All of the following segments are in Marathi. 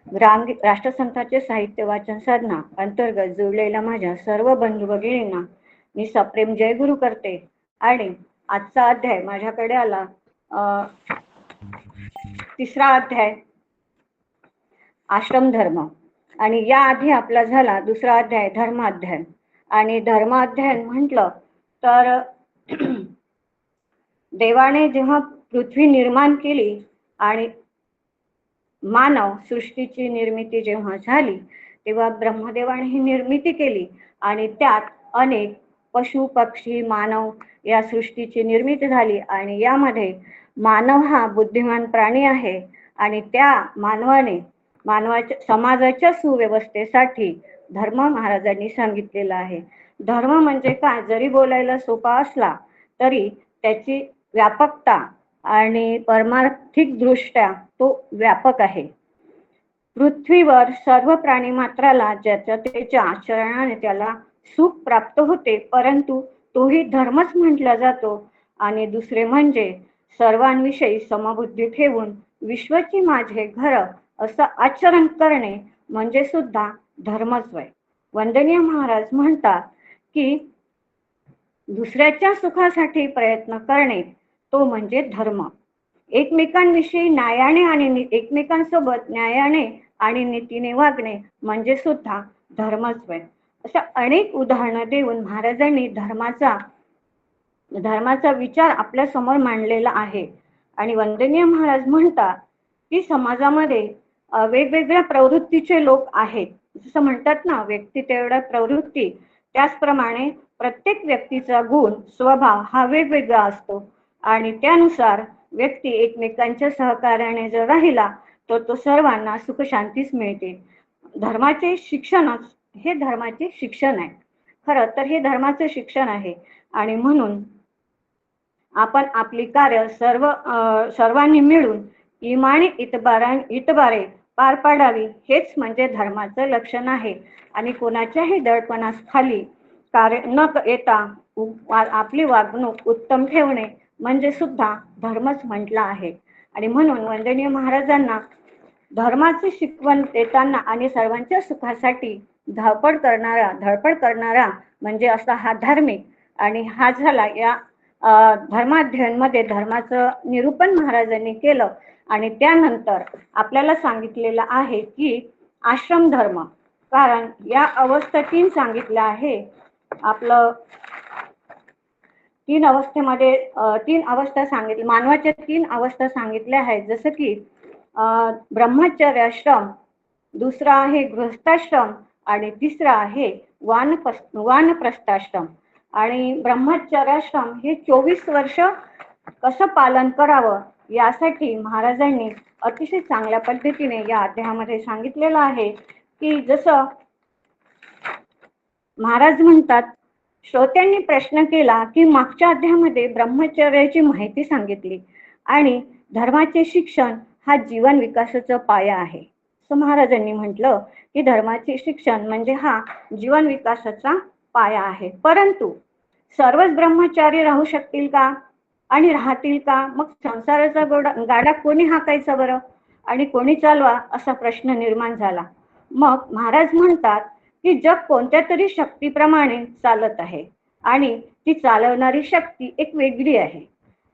राष्ट्रसंतांचे साहित्य वाचन साधना अंतर्गत जोडलेल्या माझ्या सर्व बंधू भगिनींना मी सप्रेम जय गुरु करते. आणि आजचा अध्याय माझ्याकडे आला, तिसरा अध्याय आश्रम धर्म. आणि या आधी आपला झाला दुसरा अध्याय धर्माध्याय. आणि धर्माध्याय म्हटलं तर देवाने जेव्हा पृथ्वी निर्माण केली आणि मानव सृष्टीची निर्मिती जेव्हा झाली तेव्हा ब्रह्मदेवाने ही निर्मिती केली आणि त्यात अनेक पशु पक्षी मानव या सृष्टीची निर्मिती झाली. आणि यामध्ये मानव हा बुद्धिमान प्राणी आहे आणि त्या मानवाच्या समाजाच्या सुव्यवस्थेसाठी धर्म महाराजांनी सांगितलेला आहे. धर्म म्हणजे काय जरी बोलायला सोपा असला तरी त्याची व्यापकता आणि परमार्थिक दृष्ट्या तो व्यापक आहे. पृथ्वीवर सर्व प्राणी मात्राला ज्याच्या त्याच्या आचरणाने त्याला सुख प्राप्त होते, परंतु तोही धर्मच म्हटला जातो. आणि दुसरे म्हणजे सर्वांविषयी समबुद्धी ठेवून विश्वची माझे घर असं आचरण करणे म्हणजे सुद्धा धर्मच होय. वंदनीय महाराज म्हणतात की दुसऱ्याच्या सुखासाठी प्रयत्न करणे तो म्हणजे धर्म. एकमेकांविषयी न्यायाने आणि एकमेकांसोबत न्यायाने आणि नीतीने वागणे म्हणजे सुद्धा धर्मच होय. अशा अनेक उदाहरणं देऊन महाराजांनी धर्माचा विचार आपल्या समोर मांडलेला आहे. आणि वंदनीय महाराज म्हणतात की समाजामध्ये वेगवेगळ्या प्रवृत्तीचे लोक आहेत. जसं म्हणतात ना, व्यक्ती तेवढ्या प्रवृत्ती, त्याचप्रमाणे प्रत्येक व्यक्तीचा गुण स्वभाव हा वेगवेगळा असतो आणि त्यानुसार व्यक्ती एकमेकांच्या सहकार्याने जर राहिला तर तो सर्वांना सुखशांतीच मिळते. धर्माचे शिक्षणच हे धर्माचे शिक्षण आहे. खरं तर हे धर्माचे शिक्षण आहे आणि म्हणून आपण आपली कार्य सर्वांनी मिळून इमानी इतबारे पार पाडावी हेच म्हणजे धर्माचं लक्षण आहे. आणि कोणाच्याही दडपणास खाली कार्य न येता आपली वागणूक उत्तम ठेवणे म्हणजे सुद्धा धर्मच म्हटला आहे. आणि म्हणून वंदनीय महाराजांना धर्माचे शिकवण देताना आणि सर्वांच्या सुखासाठी धडपड करणारा म्हणजे असा हा धार्मिक. आणि हा झाला या धर्माध्ययनमध्ये धर्माचं निरूपण महाराजांनी केलं. आणि त्यानंतर आपल्याला सांगितलेलं आहे की आश्रम धर्म, कारण या अवस्था 3 सांगितल्या आहे. आपलं 3 अवस्थेमध्ये 3 अवस्था सांगितल्या, मानवाच्या 3 अवस्था सांगितल्या आहेत. जसं की ब्रह्मचर्याश्रम, दुसरा आहे गृहस्थाश्रम आणि तिसरा आहे वानप्रस्थाश्रम. आणि ब्रह्मचर्याश्रम हे 24 वर्ष कसं पालन करावं यासाठी महाराजांनी अतिशय चांगल्या पद्धतीने या अध्यायामध्ये सांगितलेलं आहे. की जसं महाराज म्हणतात, श्रोत्यांनी प्रश्न केला की मागच्या अध्यायामध्ये ब्रह्मचर्याची माहिती सांगितली आणि धर्माचे शिक्षण हा जीवन विकासाचा पाया आहे. असं महाराजांनी म्हटलं की धर्माचे शिक्षण म्हणजे हा जीवन विकासाचा पाया आहे. परंतु सर्वच ब्रह्मचारी राहू शकतील का आणि राहतील का? मग संसाराचा गाडा कोणी हाकायचा बरं आणि कोणी चालवा असा प्रश्न निर्माण झाला. मग महाराज म्हणतात की जग कोणत्या तरी शक्तीप्रमाणे चालत आहे आणि ती चालवणारी शक्ती एक वेगळी आहे.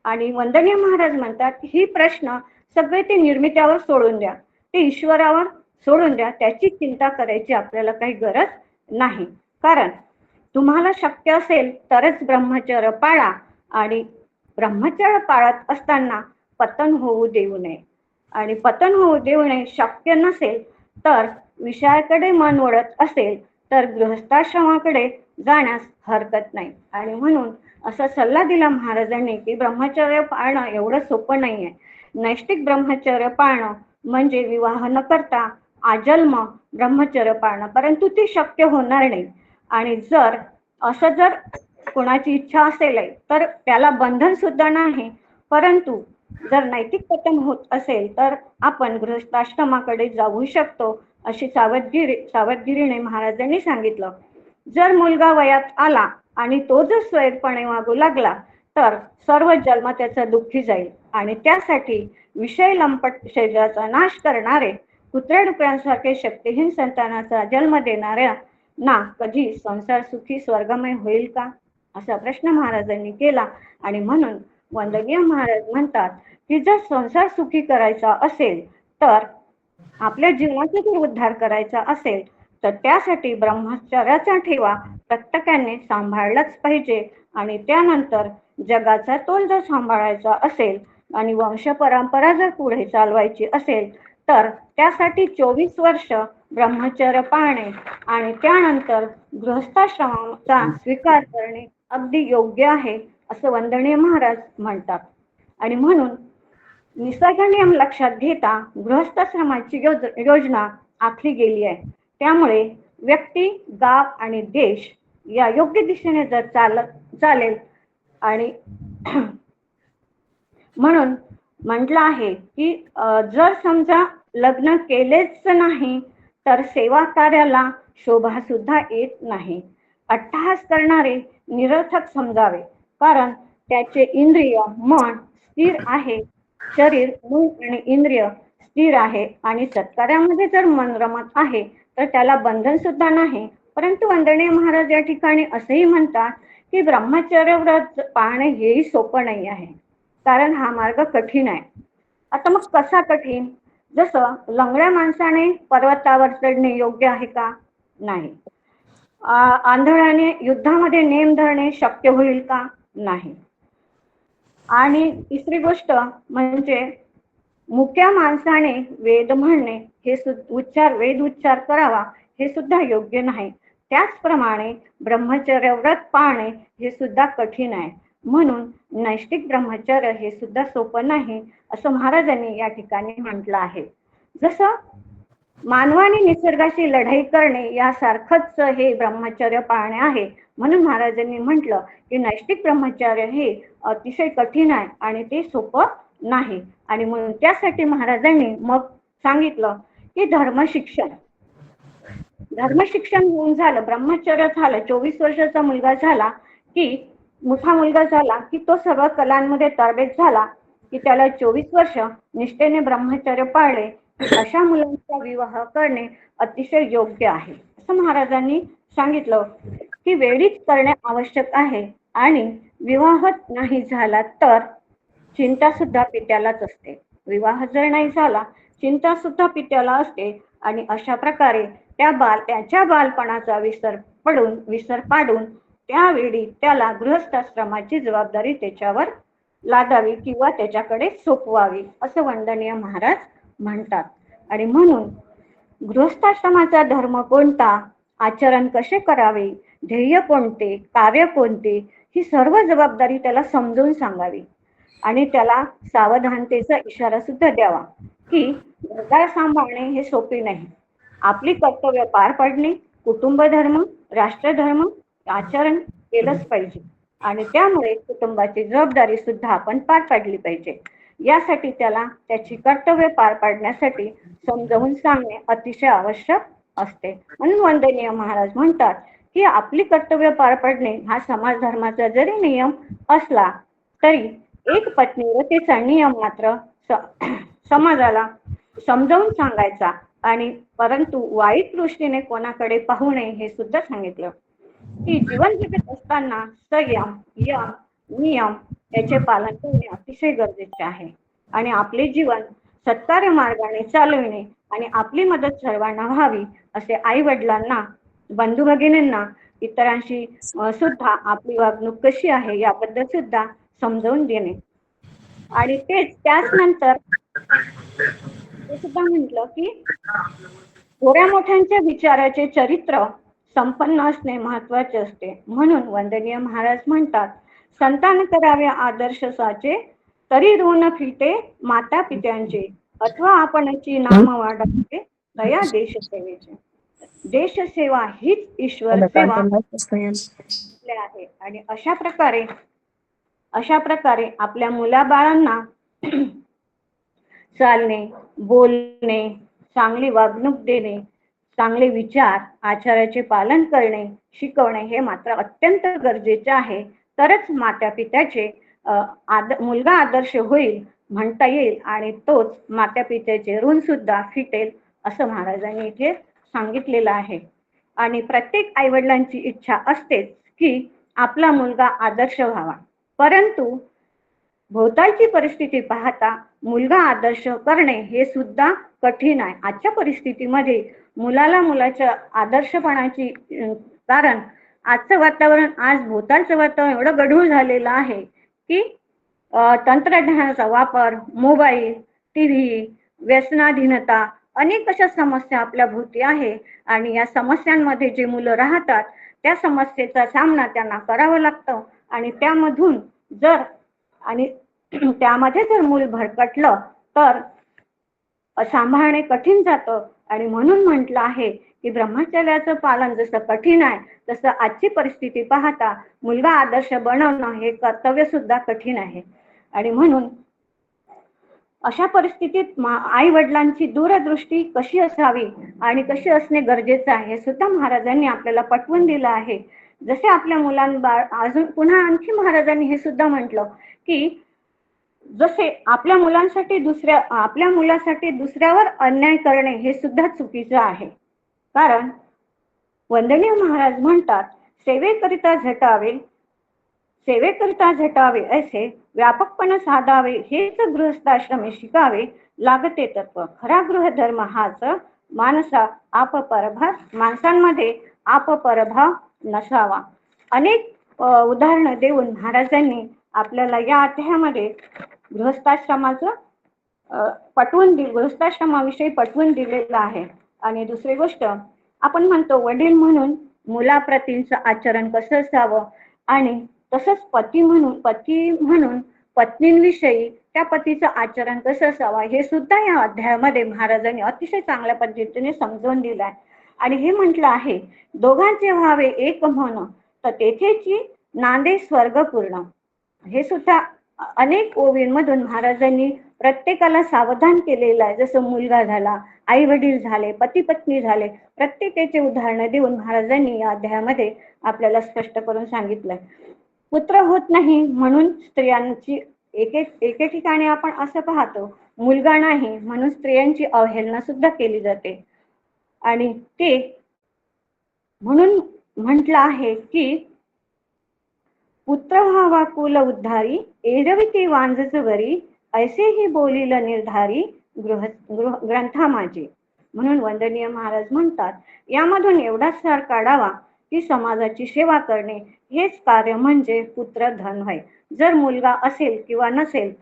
आणि वंदनीय महाराज म्हणतात ही प्रश्न सगळे ते निर्मित्यावर सोडून द्या, ते ईश्वरावर सोडून द्या, त्याची चिंता करायची आपल्याला काही गरज नाही. कारण तुम्हाला शक्य असेल तरच ब्रह्मचर्य पाळा आणि ब्रह्मचर्य पाळत असताना पतन होऊ देऊ नये. आणि पतन होऊ देऊ नये शक्य नसेल तर विषयाकडे मन वळत असेल तर गृहस्थाश्रमाकडे जाण्यास हरकत नाही. आणि म्हणून असा सल्ला दिला महाराजांनी की ब्रह्मचर्य पाळणं एवढं सोपं नाही आहे. नैष्टिक ब्रह्मचर्य पाळणं म्हणजे विवाह न करता आजन्म ब्रह्मचर्य पाळणं, परंतु ते शक्य होणार नाही. आणि जर कोणाची इच्छा असेल तर त्याला बंधन सुद्धा नाही. परंतु जर नैतिक पतन होत असेल तर आपण गृहस्थाश्रमाकडे जाऊ शकतो अशी सावधगिरीने महाराजांनी सांगितलं. जर मुलगा वयात आला आणि तो जर स्वैरपणे वागू लागला तर सर्व जन्म त्याचा दुःखी जाईल. आणि त्यासाठी विषय लंपट शरीराचा नाश करणारे कुत्र्या डुकरांसारखे शक्तिहीन संतानाचा जन्म देणाऱ्या ना कधी संसार सुखी स्वर्गमय होईल का, असा प्रश्न महाराजांनी केला. आणि म्हणून वंदनीय महाराज म्हणतात की जर संसार सुखी करायचा असेल, तर आपल्या जीवनाचा जर उद्धार करायचा असेल, तर त्यासाठी ब्रह्मचर्याचा ठेवा प्रत्येकाने सांभाळलाच पाहिजे. आणि त्यानंतर जगाचा तोल जर सांभाळायचा असेल आणि वंश परंपरा जर पुढे चालवायची असेल, तर त्यासाठी 24 वर्ष ब्रह्मचर्य पाळणे आणि त्यानंतर गृहस्थाश्रमाचा स्वीकार करणे अगदी योग्य आहे, असं वंदनीय महाराज म्हणतात. आणि म्हणून निसर्ग नियम लक्षात घेता गृहस्थाश्रमाची योजना आखली गेली आहे. त्यामुळे व्यक्ती, गाव आणि देश या योग्य दिशेने जर चालेल आणि म्हणून म्हटलं आहे की जर समजा लग्न केलेच नाही, तर सेवा कार्याला शोभा सुद्धा येत नाही. अट्टहास करणारे निरर्थक समजावे, कारण त्याचे इंद्रिय मन स्थिर आहे, शरीर मन आणि इंद्रिय स्थिर आहे आणि सत्कार्यामध्ये जर मन रमत आहे, तर त्याला बंधन सुद्धा नाही. परंतु वंदनीय महाराज या ठिकाणी असेही म्हणतात की ब्रह्मचर्य व्रत पाळणे हेही सोपं नाही आहे, कारण हा मार्ग कठीण आहे. आता मग कसा कठीण? जसं लंगड्या माणसाने पर्वतावर चढणे योग्य आहे का? नाही. आंधळ्याने युद्धामध्ये नेम धरणे शक्य होईल का? नाही. आणि तिसरी गोष्ट म्हणजे मुक्या माणसाने वेद म्हणणे हे वेद उच्चार करावा हे सुद्धा योग्य नाही. त्याचप्रमाणे ब्रह्मचर्य व्रत पाळणे हे सुद्धा कठीण आहे. म्हणून नैष्टिक ब्रह्मचर्य हे सुद्धा सोपं नाही, असं महाराजांनी या ठिकाणी म्हटलं आहे. जसं मानवाने निसर्गाशी लढाई करणे यासारखंच हे ब्रह्मचर्य पाळणे आहे. म्हणून महाराजांनी म्हटलं की नैष्टिक ब्रह्मचर्य हे अतिशय कठीण आहे आणि ते सोपं नाही. आणि म्हणून त्यासाठी महाराजांनी मग सांगितलं की धर्मशिक्षण होऊन झालं, ब्रह्मचर्य झालं, 24 वर्षाचा मुलगा झाला की मोठा मुलगा झाला की तो सर्व कलांमध्ये तरबेज झाला की त्याला 24 वर्ष निष्ठेने ब्रह्मचर्य पाळले की अशा मुलांचा विवाह करणे अतिशय योग्य आहे, असं महाराजांनी सांगितलं. की वेळीच करणे आवश्यक आहे आणि विवाह नाही झाला तर चिंता सुद्धा पित्यालाच असते. विवाह जर नाही झाला, चिंता सुद्धा पित्याला असते. आणि अशा प्रकारे त्याच्या बालपणाचा विसर पाडून त्यावेळी त्याला गृहस्थाश्रमाची जबाबदारी त्याच्यावर लादावी किंवा त्याच्याकडे सोपवावी, असं वंदनीय महाराज म्हणतात. आणि म्हणून गृहस्थाश्रमाचा धर्म कोणता, आचरण कसे करावे, ध्येय कोणते, कार्य कोणते, ही सर्व जबाबदारी त्याला समजून सांगावी. आणि त्याला सावधानतेचा इशारा सुद्धा द्यावा की घरदार सांभाळणे हे सोपे नाही. आपली कर्तव्य पार पाडणे, कुटुंब धर्म, राष्ट्रधर्म आचरण केलंच पाहिजे आणि त्यामुळे कुटुंबाची जबाबदारी सुद्धा आपण पार पाडली पाहिजे. यासाठी त्याला त्याची कर्तव्य पार पाडण्यासाठी समजावून सांगणे अतिशय आवश्यक असते. म्हणून वंदनीय महाराज म्हणतात की आपली कर्तव्य पार पाडणे हा समाज धर्माचा जरी नियम असला तरी एक पत्नीव्रतेचा नियम मात्र समाजाला समजावून सांगायचा. आणि परंतु वाईट दृष्टीने कोणाकडे पाहू नये हे सुद्धा सांगितलं. की जीवन जगत असताना संयम, यम, नियम याचे पालन करणे अतिशय गरजेचे आहे. आणि आपले जीवन सत्कार्य मार्गाने चालविणे आणि आपली मदत सर्वांना व्हावी असे आई वडिलांना, बंधू भगिनींना, इतरांशी सुद्धा आपली वागणूक कशी आहे याबद्दल सुद्धा समजावून देणे. आणि त्याच नंतर ते सुद्धा म्हटलं की थोड्या मोठ्यांच्या विचाराचे चरित्र संपन्न असणे महत्वाचे असते. म्हणून वंदनीय महाराज म्हणतात संतान करावे आदर्श साचे, तरी ऋण फिटे माता पित्यांचे, अथवा आपणची नाम वाढवते दया देश सेवेचे. देशसेवा हीच ईश्वर सेवा आहे. आणि अशा प्रकारे आपल्या मुलाबाळांना चालणे, बोलणे, चांगली वागणूक देणे, चांगले विचार, आचाराचे पालन करणे शिकवणे हे मात्र अत्यंत गरजेचे आहे. तरच माता पित्याचे मुलगा आदर्श होईल म्हणता येईल आणि तोच माता पित्याचे ऋण सुद्धा फिटेल असं महाराजांनी इथे सांगितलेलं आहे. आणि प्रत्येक आईवडिलांची इच्छा असतेच की आपला मुलगा आदर्श व्हावा, परंतु भोवतालची परिस्थिती पाहता मुलगा आदर्श करणे हे सुद्धा कठीण आहे. आजच्या परिस्थितीमध्ये मुलाच्या आदर्शपणाची कारण आजचं वातावरण, आज भोवतालचं वातावरण एवढं गढूळ झालेलं आहे की तंत्रज्ञानाचा वापर, मोबाईल, टीव्ही, व्यसनाधीनता, अनेक अशा समस्या आपल्या भोवती आहे. आणि या समस्यांमध्ये जे मुलं राहतात त्या समस्येचा सामना त्यांना करावा लागतो. आणि त्यामधून जर आणि त्यामध्ये जर मूल भरकटलं तर सांभाळणे कठीण जातं. आणि म्हणून म्हटलं आहे की ब्रह्मचर्याचं पालन जसं कठीण आहे, तसं आजची परिस्थिती पाहता मुलगा आदर्श बनवणं हे कर्तव्य सुद्धा कठीण आहे. आणि म्हणून अशा परिस्थितीत आई वडिलांची दूरदृष्टी कशी असावी आणि कशी असणे गरजेचं आहे हे सुद्धा महाराजांनी आपल्याला पटवून दिलं आहे. जसे आपल्या मुलांबाळ अजून पुन्हा आणखी महाराजांनी हे सुद्धा म्हटलं की जसे आपल्या मुलासाठी दुसऱ्यावर अन्याय करणे हे सुद्धा चुकीचं आहे. कारण वंदनीय महाराज म्हणतात, सेवेकरिता झटावे ऐसे व्यापकपणे साधावे, हेच गृहस्थाश्रमे शिकावे लागते तत्व. खरा गृहधर्म हाच माणसांमध्ये आपपरभाव नसावा. अनेक उदाहरणं देऊन महाराजांनी आपल्याला या अध्यायामध्ये गृहस्थाश्रमाविषयी पटवून दिलेलं आहे. आणि दुसरी गोष्ट, आपण म्हणतो वडील म्हणून मुलाप्रतींचं आचरण कसं असावं, आणि तसंच पती म्हणून पत्नींविषयी त्या पतीचं आचरण कसं असावं हे सुद्धा या अध्यायामध्ये महाराजांनी अतिशय चांगल्या पद्धतीने समजवून दिलं आहे. आणि हे म्हटलं आहे, दोघांचे व्हावे एक म्हण, तर तेथेची नांदे स्वर्गपूर्ण. हे सुद्धा अनेक ओवींमधून महाराजांनी प्रत्येकाला सावधान केलेलं आहे. जसं मुलगा झाला, आई वडील झाले, पती पत्नी झाले, प्रत्येकाचे उदाहरणं देऊन महाराजांनी या अध्यायामध्ये आपल्याला स्पष्ट करून सांगितलंय. पुत्र होत नाही म्हणून स्त्रियांची एके ठिकाणी आपण असं पाहतो, मुलगा नाही म्हणून स्त्रियांची अवहेलना सुद्धा केली जाते. आणि ते म्हणून म्हटलं आहे की पुत्र व्हावा कुल उद्धारी, एरविती वांझच वरी, ऐसेही बोलील निर्धारी ग्रंथा माझे. म्हणून वंदनीय महाराज म्हणतात, यामधून एवढाच सार काढावा की समाजाची सेवा करणे हेच कार्य म्हणजे पुत्र धन होय. जर मुलगा असेल किंवा नसेल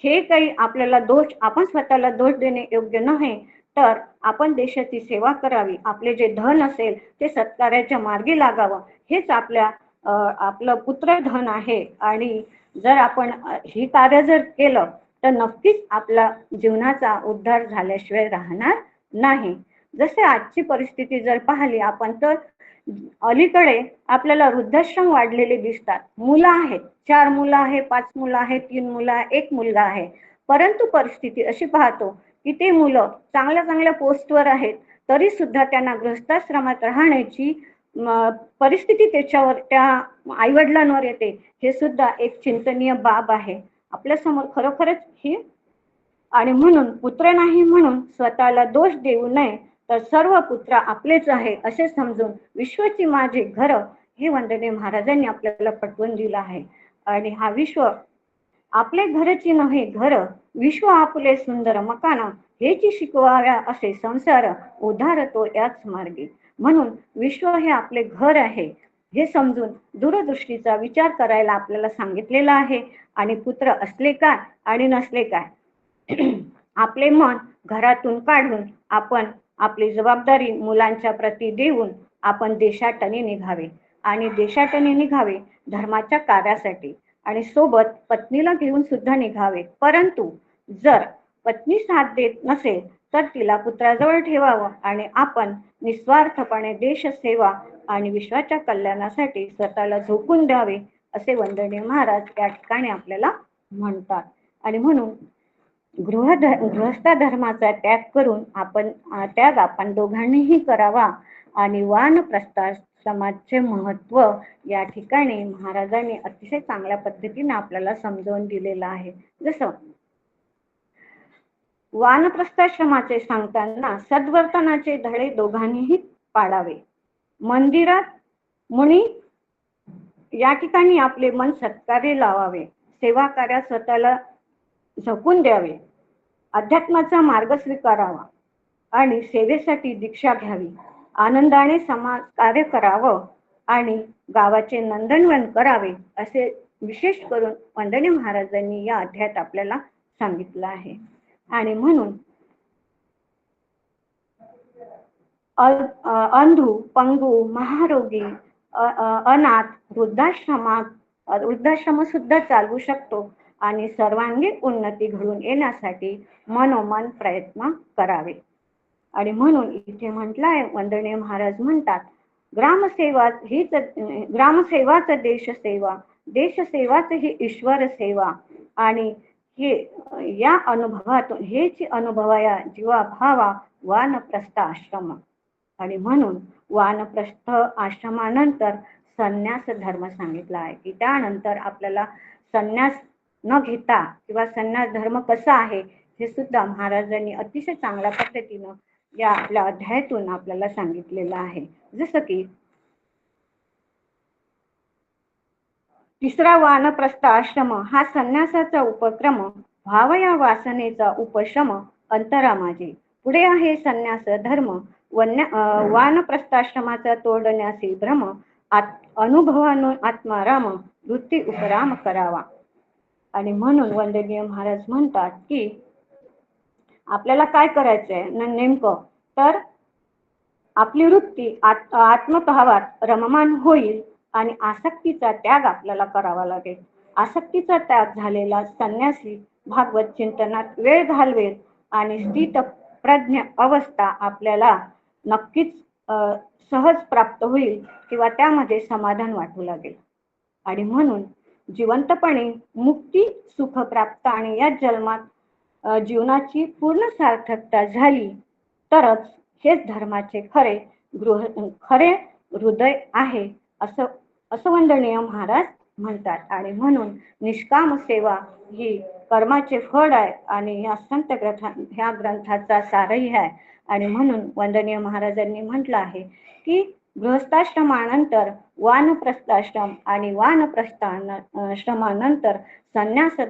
हे काही आपल्याला आपण स्वतःला दोष देणे योग्य नाही, तर आपण देशाची सेवा करावी, आपले जे धन असेल ते सत्कार्याच्या मार्गी लागावं, हेच आपलं पुत्र धन आहे. आणि जर आपण ही कार्य जर केलं तर नक्कीच आपला जीवनाचा उद्धार झाल्याशिवाय राहणार नाही. जसे आजची परिस्थिती जर पाहिली आपण तर अलीकडे आपल्याला वृद्धाश्रम वाढलेले दिसतात. मुलं आहेत, 4 मुलं आहे, 5 मुलं आहे, 3 मुलं आहे, 1 मुलगा आहे, परंतु परिस्थिती अशी पाहतो की ते मुलं चांगल्या पोस्टवर आहेत, तरी सुद्धा त्यांना गृहस्थाश्रमात राहण्याची परिस्थिती त्या आई वडिलांवर येते. हे सुद्धा एक चिंतनीय बाब आहे आपल्या समोर खरोखरच ही. आणि म्हणून पुत्र नाही म्हणून स्वतःला दोष देऊ नये, तर सर्व पुत्र आपलेच आहे असे समजून विश्वची माझे घर हे वंदनीय महाराजांनी आपल्याला पटवून दिलं आहे. आणि हा विश्व आपले घरची नव्हे घर, विश्व आपले सुंदर मकान, हेची शिकवाव्या असे संसार, उधारतो याच मार्गी. म्हणून विश्व हे आपले घर आहे हे समजून दूरदृष्टीचा विचार करायला आपल्याला सांगितलेला आहे. आणि पुत्र असले काय आणि नसले काय, आपले मन घरातून काढून आपण आपली जबाबदारी मुलांच्या प्रती देऊन आपण देशाटने निघावे. आणि देशाटने निघावे धर्माच्या कार्यासाठी, आणि सोबत पत्नीला घेऊन सुद्धा निघावे. परंतु जर पत्नी साथ देत नसेल तर तिला पुत्राजवळ ठेवावं आणि आपण निस्वार्थपणे देश सेवा आणि विश्वाच्या कल्याणासाठी स्वतःला झोकून द्यावे असे वंदनीय महाराज या ठिकाणी आपल्याला म्हणतात. आणि म्हणून गृहस्थ धर्माचा त्याग करून आपण दोघांनीही करावा. आणि वानप्रस्थाश्रमाचे महत्व या ठिकाणी महाराजांनी अतिशय चांगल्या पद्धतीने आपल्याला समजावून दिलेलं आहे. जसं वानप्रस्थाश्रमाचे सांगताना सद्वर्तनाचे धडे दोघांनीही पाडावे. मंदिरात मुनी या ठिकाणी आपले मन सत्कार्य लावावे, सेवा कार्यात स्वतःला झोकून द्यावे, अध्यात्माचा मार्ग स्वीकारावा आणि सेवेसाठी दीक्षा घ्यावी, आनंदाने समाज कार्य करावं आणि गावाचे नंदनवन करावे, असे विशेष करून वंदनीय महाराजांनी या अध्यायात आपल्याला सांगितलं आहे. आणि म्हणून अंधू, पंगू, महारोगी, अनाथ वृद्धाश्रम सुद्धा चालवू शकतो आणि सर्वांगीण उन्नती घडून येण्यासाठी मनोमन प्रयत्न करावे. आणि म्हणून इथे म्हटलं आहे, वंदनीय महाराज म्हणतात, ग्रामसेवाच देशसेवा, देशसेवाच ही ईश्वर सेवा. आणि या अनुभवातून हेच अनुभवाया जीवा भावा वानप्रस्थ आश्रम. आणि म्हणून वानप्रस्थ आश्रमानंतर संन्यास धर्म सांगितला आहे, की त्यानंतर आपल्याला संन्यास न घेता किंवा संन्यास धर्म कसा आहे हे सुद्धा महाराजांनी अतिशय चांगल्या पद्धतीनं या आपल्या अध्यायातून आपल्याला सांगितलेलं आहे. जसं की तिसरा वानप्रस्थ आश्रम हा संन्यासाचा उपक्रम, भाव या वासनेचा उपशम अंतरा माझे. पुढे आहे संन्यास धर्म, वानप्रस्थाश्रमाचा तोडण्याचे भ्रम, अनुभवानो आत्माराम, वृत्ती उपराम करावा. आणि म्हणून वंदनीय महाराज म्हणतात की आपल्याला काय करायचंय नेमकं, तर आपली वृत्ती आत्मभावात रममान होईल आणि आसक्तीचा त्याग आपल्याला करावा लागेल. आसक्तीचा त्याग झालेला संन्यासी भागवत चिंतनात वेळ घालवेल आणि स्थित प्रज्ञ अवस्था आपल्याला नक्कीच सहज प्राप्त होईल किंवा त्यामध्ये समाधान वाटू लागेल. आणि म्हणून जिवंतपणे मुक्ती सुख प्राप्त आणि या जन्मात जीवनाची पूर्ण सार्थकता झाली तरच हेच धर्माचे खरे हृदय आहे, असं वंदनीय महाराज म्हणतात. आणि म्हणून निष्काम सेवा ही कर्माचे फळ आहे आणि ह्या ग्रंथाचा सारही आहे. आणि म्हणून वंदनीय महाराजांनी म्हटलं आहे की गृहस्थाश्रमानंतर वानप्रस्थाश्रम आणि वानप्रस्थाश्रमानंतर संन्यास